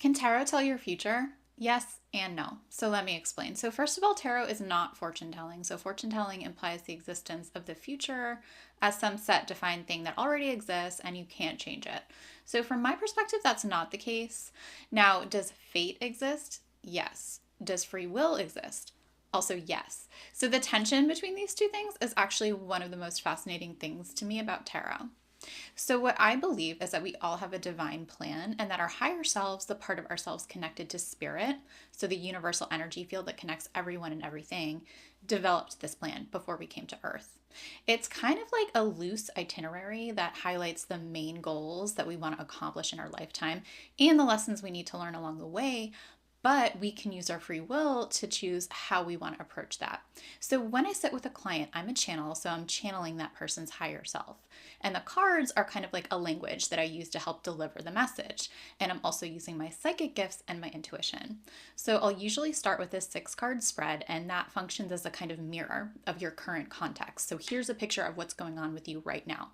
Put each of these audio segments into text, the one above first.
Can tarot tell your future? Yes and no. So let me explain. So, first of all, tarot is not fortune telling. So, fortune telling implies the existence of the future as some set defined thing that already exists and you can't change it. So, from my perspective, that's not the case. Now, does fate exist? Yes. Does free will exist? Also, yes. So, the tension between these two things is actually one of the most fascinating things to me about tarot. So, what I believe is that we all have a divine plan and that our higher selves, the part of ourselves connected to spirit, so the universal energy field that connects everyone and everything, developed this plan before we came to Earth. It's kind of like a loose itinerary that highlights the main goals that we want to accomplish in our lifetime and the lessons we need to learn along the way, but we can use our free will to choose how we want to approach that. So when I sit with a client, I'm a channel, so I'm channeling that person's higher self. And the cards are kind of like a language that I use to help deliver the message. And I'm also using my psychic gifts and my intuition. So I'll usually start with a 6 card spread, and that functions as a kind of mirror of your current context. So here's a picture of what's going on with you right now.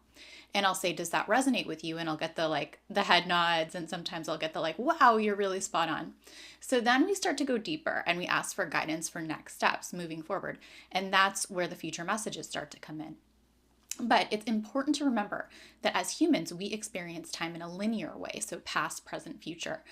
And I'll say, does that resonate with you? And I'll get the head nods, and sometimes I'll get the wow, you're really spot on. So then we start to go deeper and we ask for guidance for next steps moving forward. And that's where the future messages start to come in. But it's important to remember that as humans, we experience time in a linear way, so past, present, future.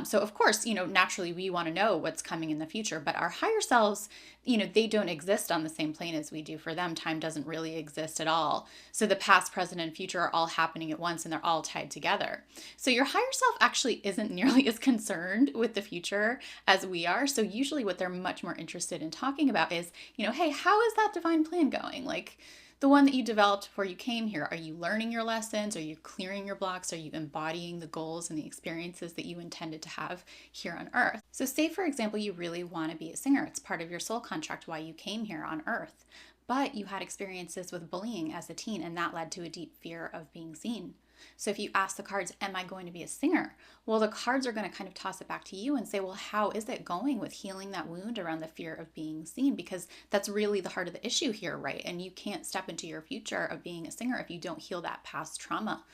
So, of course, naturally we want to know what's coming in the future, but our higher selves, they don't exist on the same plane as we do. For them, time doesn't really exist at all. So, the past, present, and future are all happening at once and they're all tied together. So, your higher self actually isn't nearly as concerned with the future as we are. So, usually what they're much more interested in talking about is, hey, how is that divine plan going? Like, the one that you developed before you came here. Are you learning your lessons? Are you clearing your blocks? Are you embodying the goals and the experiences that you intended to have here on Earth? So, say for example, you really want to be a singer. It's part of your soul contract why you came here on Earth. But you had experiences with bullying as a teen, and that led to a deep fear of being seen. So if you ask the cards, am I going to be a singer? Well, the cards are going to kind of toss it back to you and say, well, how is it going with healing that wound around the fear of being seen? Because that's really the heart of the issue here, right? And you can't step into your future of being a singer if you don't heal that past trauma.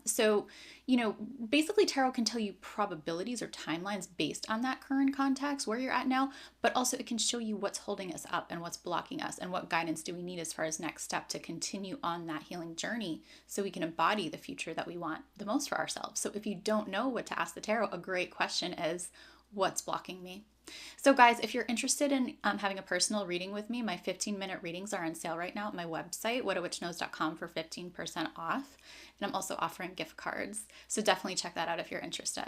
So, basically tarot can tell you probabilities or timelines based on that current context where you're at now, but also it can show you what's holding us up and what's blocking us and what guidance do we need as far as next step to continue on that healing journey so we can embody the future that we want the most for ourselves. So if you don't know what to ask the tarot, a great question is, what's blocking me? So guys, if you're interested in having a personal reading with me, my 15-minute readings are on sale right now at my website, whatawitchknows.com, for 15% off. And I'm also offering gift cards. So definitely check that out if you're interested.